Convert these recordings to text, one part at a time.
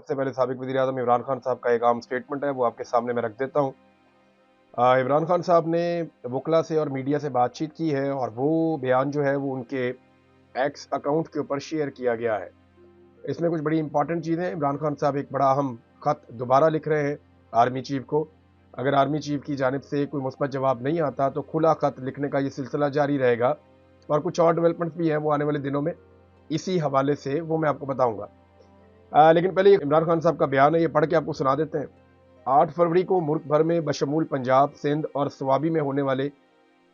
سب سے پہلے سابق وزیر اعظم عمران خان صاحب کا ایک عام سٹیٹمنٹ ہے، وہ آپ کے سامنے میں رکھ دیتا ہوں۔ عمران خان صاحب نے وکلا سے اور میڈیا سے بات چیت کی ہے، اور وہ بیان جو ہے وہ ان کے ایکس اکاؤنٹ کے اوپر شیئر کیا گیا ہے۔ اس میں کچھ بڑی امپورٹنٹ چیزیں ہیں۔ عمران خان صاحب ایک بڑا اہم خط دوبارہ لکھ رہے ہیں آرمی چیف کو۔ اگر آرمی چیف کی جانب سے کوئی مثبت جواب نہیں آتا تو کھلا خط لکھنے کا یہ سلسلہ جاری رہے گا، اور کچھ اور ڈیولپمنٹس بھی ہیں وہ آنے والے دنوں میں اسی حوالے سے وہ میں آپ کو بتاؤں گا۔ لیکن پہلے عمران خان صاحب کا بیان ہے، یہ پڑھ کے آپ کو سنا دیتے ہیں۔ 8 فروری کو ملک بھر میں بشمول پنجاب، سندھ اور سوابی میں ہونے والے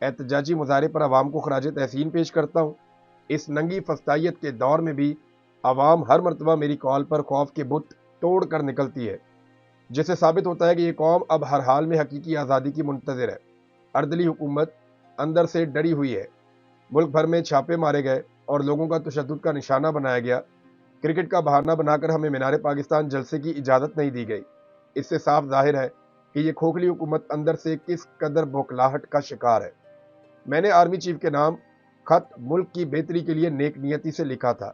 احتجاجی مظاہرے پر عوام کو خراج تحسین پیش کرتا ہوں۔ اس ننگی فسطائیت کے دور میں بھی عوام ہر مرتبہ میری کال پر خوف کے بت توڑ کر نکلتی ہے، جس سے ثابت ہوتا ہے کہ یہ قوم اب ہر حال میں حقیقی آزادی کی منتظر ہے۔ اردلی حکومت اندر سے ڈری ہوئی ہے۔ ملک بھر میں چھاپے مارے گئے اور لوگوں کا تشدد کا نشانہ بنایا گیا۔ کرکٹ کا بہانہ بنا کر ہمیں مینار پاکستان جلسے کی اجازت نہیں دی گئی۔ اس سے صاف ظاہر ہے کہ یہ کھوکھلی حکومت اندر سے کس قدر بوکھلاہٹ کا شکار ہے۔ میں نے آرمی چیف کے نام خط ملک کی بہتری کے لیے نیک نیتی سے لکھا تھا۔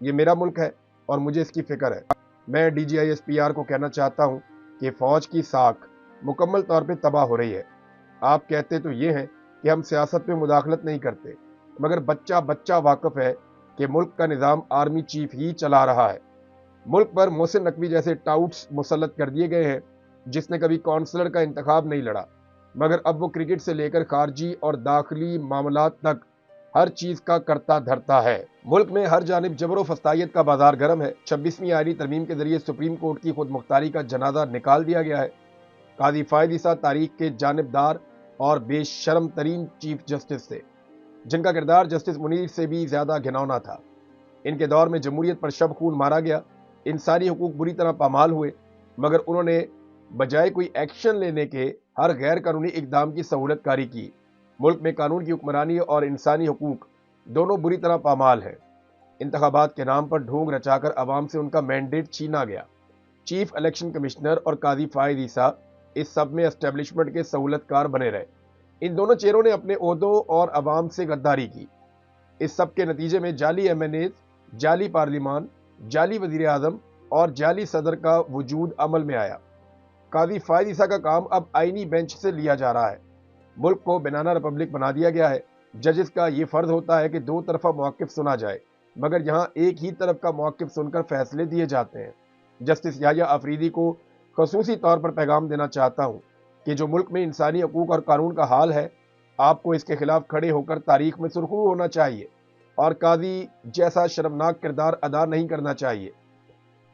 یہ میرا ملک ہے اور مجھے اس کی فکر ہے۔ میں D G I S P R کو کہنا چاہتا ہوں کہ فوج کی ساکھ مکمل طور پہ تباہ ہو رہی ہے۔ آپ کہتے تو یہ ہیں کہ ہم سیاست میں مداخلت نہیں کرتے، مگر بچہ بچہ واقف ہے کہ ملک کا نظام آرمی چیف ہی چلا رہا ہے۔ ملک پر محسن نقوی جیسے ٹاؤٹس مسلط کر دیے گئے ہیں، جس نے کبھی کونسلر کا انتخاب نہیں لڑا، مگر اب وہ کرکٹ سے لے کر خارجی اور داخلی معاملات تک ہر چیز کا کرتا دھرتا ہے۔ ملک میں ہر جانب جبر و فسطائیت کا بازار گرم ہے۔ 26ویں آئینی ترمیم کے ذریعے سپریم کورٹ کی خود مختاری کا جنازہ نکال دیا گیا ہے۔ قاضی فائد عیسیٰ تاریخ کے جانبدار اور بے شرم ترین چیف جسٹس تھے، جن کا کردار جسٹس منیر سے بھی زیادہ گھناؤنا تھا۔ ان کے دور میں جمہوریت پر شب خون مارا گیا، انسانی حقوق بری طرح پامال ہوئے، مگر انہوں نے بجائے کوئی ایکشن لینے کے ہر غیر قانونی اقدام کی سہولت کاری کی۔ ملک میں قانون کی حکمرانی اور انسانی حقوق دونوں بری طرح پامال ہیں۔ انتخابات کے نام پر ڈھونگ رچا کر عوام سے ان کا مینڈیٹ چھینا گیا۔ چیف الیکشن کمشنر اور قاضی فائد عیسیٰ اس سب میں اسٹیبلشمنٹ کے سہولت کار بنے رہے۔ ان دونوں چہروں نے اپنے عہدوں اور عوام سے غداری کی۔ اس سب کے نتیجے میں جعلی ایم این ایز، جعلی پارلیمان، جعلی وزیر اعظم اور جعلی صدر کا وجود عمل میں آیا۔ قاضی فائد عیسیٰ کا کام اب آئینی بینچ سے لیا جا رہا ہے۔ ملک کو بنانا ریپبلک بنا دیا گیا ہے۔ ججز کا یہ فرض ہوتا ہے کہ دو طرفہ موقف سنا جائے، مگر یہاں ایک ہی طرف کا موقف سن کر فیصلے دیے جاتے ہیں۔ جسٹس یحییٰ آفریدی کو خصوصی طور پر پیغام دینا چاہتا ہوں کہ جو ملک میں انسانی حقوق اور قانون کا حال ہے، آپ کو اس کے خلاف کھڑے ہو کر تاریخ میں سرخرو ہونا چاہیے اور قاضی جیسا شرمناک کردار ادا نہیں کرنا چاہیے۔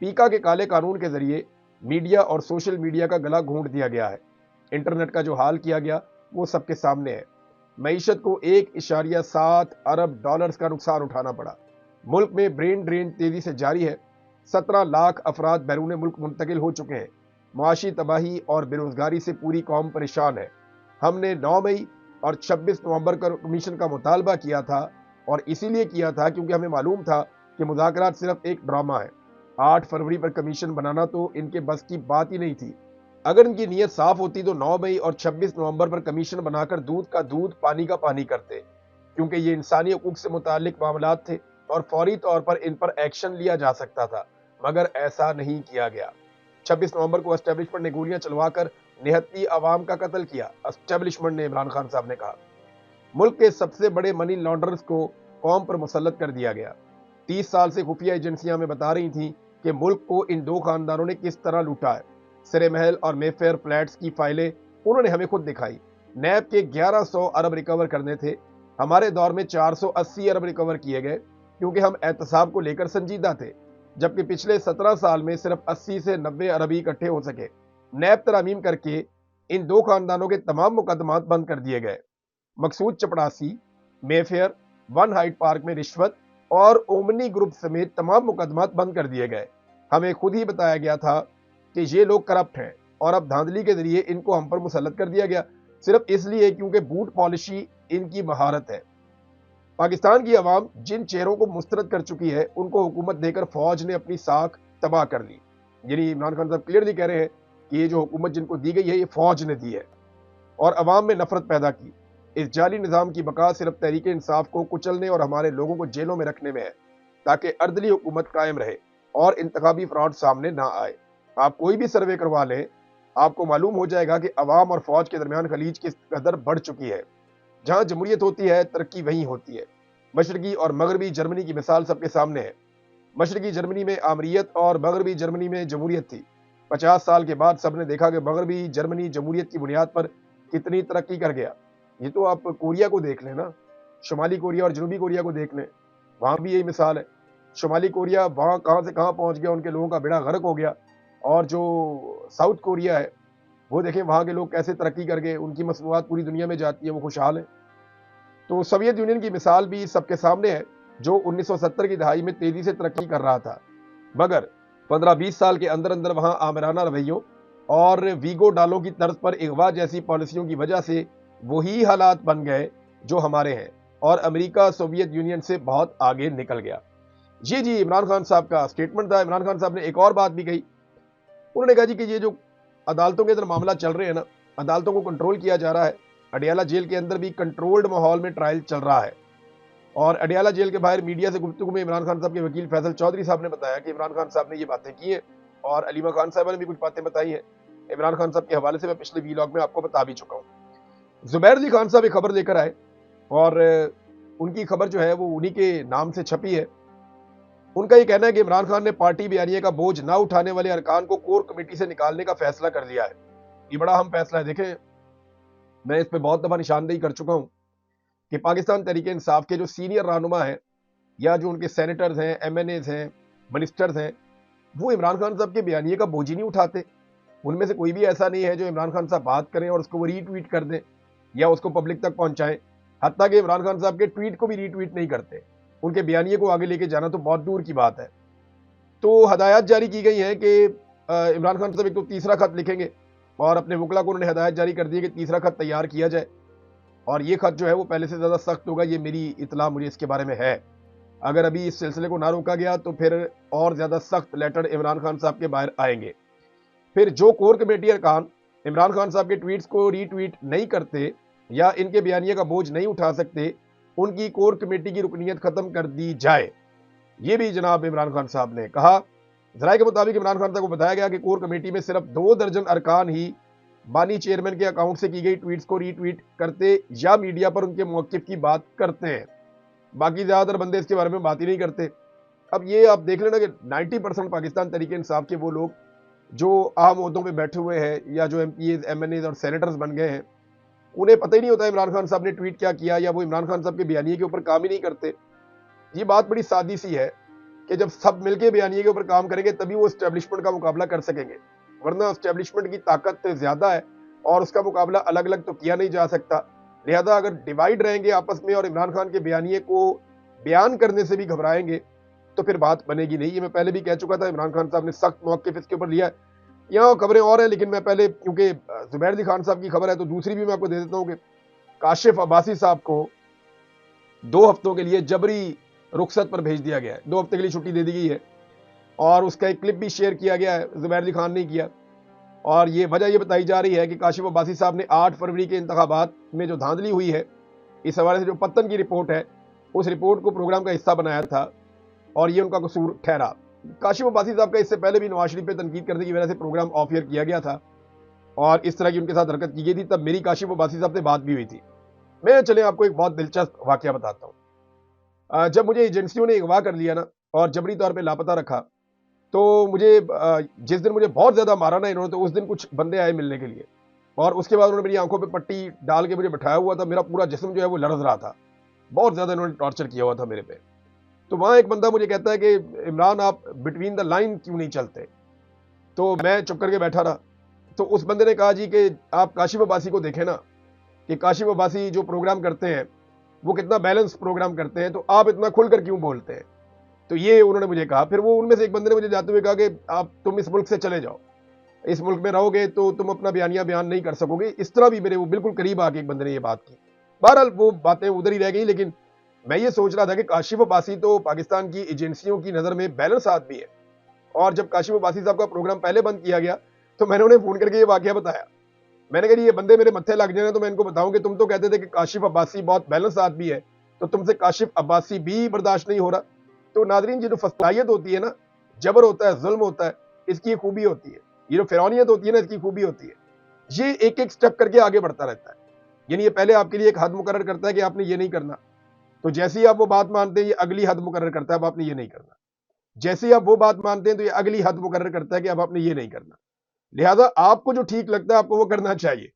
پیکا کے کالے قانون کے ذریعے میڈیا اور سوشل میڈیا کا گلا گھونٹ دیا گیا ہے۔ انٹرنیٹ کا جو حال کیا گیا وہ سب کے سامنے ہے۔ معیشت کو 1.7 ارب ڈالرز کا نقصان اٹھانا پڑا۔ ملک میں برین ڈرین تیزی سے جاری ہے۔ 17 لاکھ افراد بیرون ملک منتقل ہو چکے ہیں۔ معاشی تباہی اور بے روزگاری سے پوری قوم پریشان ہے۔ ہم نے 9 مئی اور 26 نومبر کو کمیشن کا مطالبہ کیا تھا، اور اسی لیے کیا تھا کیونکہ ہمیں معلوم تھا کہ مذاکرات صرف ایک ڈرامہ ہے۔ 8 فروری پر کمیشن بنانا تو ان کے بس کی بات ہی نہیں تھی۔ اگر ان کی نیت صاف ہوتی تو 9 مئی اور 26 نومبر پر کمیشن بنا کر دودھ کا دودھ پانی کا پانی کرتے، کیونکہ یہ انسانی حقوق سے متعلق معاملات تھے اور فوری طور پر ان پر ایکشن لیا جا سکتا تھا، مگر ایسا نہیں کیا گیا۔ 26 نومبر کو اسٹیبلشمنٹ نے گولیاں چلوا کر نہتی عوام کا قتل کیا۔ اسٹیبلشمنٹ نے، عمران خان صاحب نے کہا، ملک کے سب سے بڑے منی لانڈرز کو قوم پر مسلط کر دیا گیا۔ 30 سال سے خفیہ ایجنسیاں ہمیں بتا رہی تھیں کہ ملک کو ان دو خاندانوں نے کس طرح لوٹا ہے۔ سرے محل اور مے فیئر فلیٹس کی فائلیں انہوں نے ہمیں خود دکھائی۔ نیب کے 1100 ارب ریکور کرنے تھے، ہمارے دور میں 480 ارب ریکور کیے گئے، کیونکہ ہم احتساب کو لے کر سنجیدہ تھے، جبکہ پچھلے 17 سال میں صرف 80 سے 90 ارب ہی اکٹھے ہو سکے۔ نیب ترامیم کر کے ان دو خاندانوں کے تمام مقدمات بند کر دیے گئے۔ مقصود چپڑاسی، مے فیئر، ون ہائٹ پارک میں رشوت اور اومنی گروپ سمیت تمام مقدمات بند کر دیے گئے۔ ہمیں خود ہی بتایا گیا تھا کہ یہ لوگ کرپٹ ہیں، اور اب دھاندلی کے ذریعے ان کو ہم پر مسلط کر دیا گیا، صرف اس لیے کیونکہ بوٹ پالشی ان کی مہارت ہے۔ پاکستان کی عوام جن چہروں کو مسترد کر چکی ہے، ان کو حکومت دے کر فوج نے اپنی ساکھ تباہ کر لی۔ یعنی عمران خان صاحب کلیئرلی کہہ رہے ہیں کہ یہ جو حکومت جن کو دی گئی ہے، یہ فوج نے دی ہے اور عوام میں نفرت پیدا کی۔ اس جعلی نظام کی بقا صرف تحریک انصاف کو کچلنے اور ہمارے لوگوں کو جیلوں میں رکھنے میں ہے، تاکہ اردلی حکومت قائم رہے۔ اور انتخابی فراڈ سامنے نہ آئے۔ آپ کوئی بھی سروے کروا لیں، آپ کو معلوم ہو جائے گا کہ عوام اور فوج کے درمیان خلیج کس قدر بڑھ چکی ہے۔ جہاں جمہوریت ہوتی ہے ترقی وہیں ہوتی ہے۔ مشرقی اور مغربی جرمنی کی مثال سب کے سامنے ہے۔ مشرقی جرمنی میں آمریت اور مغربی جرمنی میں جمہوریت تھی۔ 50 سال کے بعد سب نے دیکھا کہ مغربی جرمنی جمہوریت کی بنیاد پر کتنی ترقی کر گیا۔ یہ تو آپ کوریا کو دیکھ لیں نا، شمالی کوریا اور جنوبی کوریا کو دیکھ لیں، وہاں بھی یہی مثال ہے۔ شمالی کوریا وہاں کہاں سے کہاں پہنچ گیا، ان کے لوگوں کا بیڑا غرق ہو گیا، اور جو ساؤتھ کوریا ہے وہ دیکھیں وہاں کے لوگ کیسے ترقی کر گئے، ان کی مصنوعات پوری دنیا میں جاتی ہیں، وہ خوشحال ہیں۔ تو سوویت یونین کی مثال بھی سب کے سامنے ہے، جو 1970 کی دہائی میں تیزی سے ترقی کر رہا تھا، مگر 15-20 سال کے اندر اندر وہاں آمرانہ رویوں اور ویگو ڈالوں کی طرز پر اغوا جیسی پالیسیوں کی وجہ سے وہی حالات بن گئے جو ہمارے ہیں، اور امریکہ سوویت یونین سے بہت آگے نکل گیا۔ جی عمران خان صاحب کا سٹیٹمنٹ تھا۔ عمران خان صاحب نے ایک اور بات بھی کہی، انہوں نے کہا جی کہ یہ جو عدالتوں کے اندر معاملہ چل رہے ہیں نا، عدالتوں کو کنٹرول کیا جا رہا ہے۔ اڈیالہ جیل کے اندر بھی کنٹرولڈ ماحول میں ٹرائل چل رہا ہے، اور اڈیالہ جیل کے باہر میڈیا سے گفتگو میں عمران خان صاحب کے وکیل فیصل چودھری صاحب نے بتایا کہ عمران خان صاحب نے یہ باتیں کی ہیں، اور علیمہ خان صاحبہ نے بھی کچھ باتیں بتائی ہیں عمران خان صاحب کے حوالے سے، میں پچھلے ویلاگ میں آپ کو بتا بھی چکا ہوں۔ زبیر علی خان صاحب ایک خبر لے کر آئے، اور ان کی خبر جو ہے وہ انہی کے نام سے چھپی ہے۔ ان کا یہ کہنا ہے کہ عمران خان نے پارٹی بیانیے کا بوجھ نہ اٹھانے والے ارکان کو کور کمیٹی سے نکالنے کا فیصلہ کر لیا ہے۔ یہ بڑا اہم فیصلہ ہے۔ دیکھیں، میں اس پہ بہت دفعہ نشاندہی کر چکا ہوں کہ پاکستان تحریک انصاف کے جو سینئر رہنما ہیں، یا جو ان کے سینیٹرز ہیں، ایم این ایز ہیں، منسٹرز ہیں، وہ عمران خان صاحب کے بیانیے کا بوجھ ہی نہیں اٹھاتے۔ ان میں سے کوئی بھی ایسا نہیں ہے جو عمران خان صاحب بات کریں اور اس کو وہ ری ٹویٹ کر دیں یا اس کو پبلک تک پہنچائیں، حتیٰ کہ عمران خان صاحب کے ٹویٹ کو بھی ری ٹویٹ نہیں کرتے۔ ان کے بیانیے کو آگے لے کے جانا تو بہت دور کی بات ہے۔ تو ہدایات جاری کی گئی ہیں کہ عمران خان صاحب ایک تو تیسرا خط لکھیں گے، اور اپنے وکلا کو انہوں نے ہدایت جاری کر دی ہے کہ تیسرا خط تیار کیا جائے، اور یہ خط جو ہے وہ پہلے سے زیادہ سخت ہوگا۔ یہ میری اطلاع مجھے اس کے بارے میں ہے۔ اگر ابھی اس سلسلے کو نہ روکا گیا تو پھر اور زیادہ سخت لیٹر عمران خان صاحب کے باہر آئیں گے۔ پھر جو کور کمیٹی ارکان عمران خان صاحب کے ٹویٹس کو ری ٹویٹ نہیں کرتے یا ان کے بیانیے کا بوجھ نہیں اٹھا سکتے، ان کی کور کمیٹی کی رکنیت ختم کر دی جائے۔ یہ بھی جناب عمران خان صاحب نے کہا۔ ذرائع کے مطابق عمران خان صاحب کو بتایا گیا کہ کور کمیٹی میں صرف 2 درجن ارکان ہی بانی چیئرمین کے اکاؤنٹ سے کی گئی ٹویٹس کو ری ٹویٹ کرتے یا میڈیا پر ان کے موقف کی بات کرتے ہیں، باقی زیادہ تر بندے اس کے بارے میں بات ہی نہیں کرتے۔ اب یہ آپ دیکھ لینا کہ 90% پاکستان تحریک انصاف کے وہ لوگ جو اہم عہدوں پہ بیٹھے ہوئے ہیں، یا جو MPAs, MNAs اور سینیٹرز بن گئے ہیں، انہیں پتہ ہی نہیں ہوتا عمران خان صاحب نے ٹویٹ کیا کیا، یا وہ عمران خان صاحب کے بیانیے کے اوپر کام ہی نہیں کرتے۔ یہ بات بڑی سادی سی ہے کہ جب سب مل کے بیانیے کے اوپر کام کریں گے تبھی وہ اسٹیبلشمنٹ کا مقابلہ کر سکیں گے، ورنہ اسٹیبلشمنٹ کی طاقت زیادہ ہے اور اس کا مقابلہ الگ الگ تو کیا نہیں جا سکتا۔ لہذا اگر ڈیوائیڈ رہیں گے آپس میں اور عمران خان کے بیانیے کو بیان کرنے سے بھی گھبرائیں گے تو پھر بات بنے گی نہیں۔ یہ میں پہلے بھی کہہ چکا تھا، عمران خان صاحب نے سخت موقف اس کے اوپر لیا ہے۔ یہاں خبریں اور ہیں، لیکن میں پہلے کیونکہ زبیر علی خان صاحب کی خبر ہے تو دوسری بھی میں آپ کو دے دیتا ہوں کہ کاشف عباسی صاحب کو 2 ہفتوں کے لیے جبری رخصت پر بھیج دیا گیا ہے۔ 2 ہفتے کے لیے چھٹی دے دی گئی ہے، اور اس کا ایک کلپ بھی شیئر کیا گیا ہے، زبیر علی خان نے کیا، اور یہ وجہ یہ بتائی جا رہی ہے کہ کاشف عباسی صاحب نے 8 فروری کے انتخابات میں جو دھاندلی ہوئی ہے، اس حوالے سے جو پتن کی رپورٹ ہے، اس رپورٹ کو پروگرام کا حصہ بنایا تھا اور یہ ان کا قصور ٹھہرا۔ کاشف عباسی صاحب کا اس سے پہلے بھی نواز شریف پہ تنقید کرنے کی وجہ سے پروگرام آف ایئر کیا گیا تھا، اور اس طرح کی ان کے ساتھ حرکت کی گئی تھی، تب میری کاشف عباسی صاحب سے بات بھی ہوئی تھی۔ میں چلیں آپ کو ایک بہت دلچسپ واقعہ بتاتا ہوں۔ جب مجھے ایجنسیوں نے اغوا کر لیا نا اور جبری طور پہ لاپتہ رکھا، تو مجھے جس دن مجھے بہت زیادہ مارا نا انہوں نے، تو اس دن کچھ بندے آئے ملنے کے لیے، اور اس کے بعد انہوں نے میری آنکھوں پہ پٹی ڈال کے مجھے بٹھایا ہوا تھا، میرا پورا جسم جو ہے وہ لرز رہا تھا، بہت زیادہ انہوں نے ٹارچر کیا ہوا تھا میرے پہ۔ تو وہاں ایک بندہ مجھے کہتا ہے کہ عمران آپ بٹوین دا لائن کیوں نہیں چلتے؟ تو میں چپ کر کے بیٹھا رہا۔ تو اس بندے نے کہا جی کہ آپ کاشف عباسی کو دیکھیں نا، کہ کاشف عباسی جو پروگرام کرتے ہیں وہ کتنا بیلنس پروگرام کرتے ہیں، تو آپ اتنا کھل کر کیوں بولتے ہیں؟ تو یہ انہوں نے مجھے کہا۔ پھر وہ ان میں سے ایک بندے نے مجھے جاتے ہوئے کہا کہ تم اس ملک سے چلے جاؤ، اس ملک میں رہو گے تو تم اپنا بیانیہ بیان نہیں کر سکو گے۔ اس طرح بھی میرے وہ بالکل قریب آ کے ایک بندے نے یہ بات کی۔ بہرحال وہ باتیں ادھر ہی رہ گئی، لیکن میں یہ سوچ رہا تھا کہ کاشف عباسی تو پاکستان کی ایجنسیوں کی نظر میں بیلنس آدمی ہے، اور جب کاشف عباسی صاحب کا پروگرام پہلے بند کیا گیا تو میں نے انہیں فون کر کے یہ واقعہ بتایا۔ میں نے کہا یہ بندے میرے متھے لگ جائیں تو میں ان کو بتاؤں کہ تم تو کہتے تھے کہ کاشف عباسی بہت بیلنس آدمی ہے، تو تم سے کاشف عباسی بھی برداشت نہیں ہو رہا۔ تو ناظرین، یہ جو فصلاحیت ہوتی ہے نا، جبر ہوتا ہے، ظلم ہوتا ہے، اس کی خوبی ہوتی ہے. یہ جو فرعونیت ہوتی ہے نا، اس کی خوبی ہوتی ہے. یہ ایک ایک سٹیپ کر کے آگے بڑھتا رہتا ہے. یعنی یہ پہلے آپ کے لیے ایک حد مقرر کرتا ہے کہ آپ نے یہ نہیں کرنا، تو جیسے ہی آپ وہ بات مانتے ہیں یہ اگلی حد مقرر کرتا ہے اب آپ نے یہ نہیں کرنا. جیسے ہی آپ وہ بات مانتے ہیں تو یہ اگلی حد مقرر کرتا ہے کہ اب آپ نے یہ نہیں کرنا. لہٰذا آپ کو جو ٹھیک لگتا ہے آپ کو وہ کرنا چاہیے.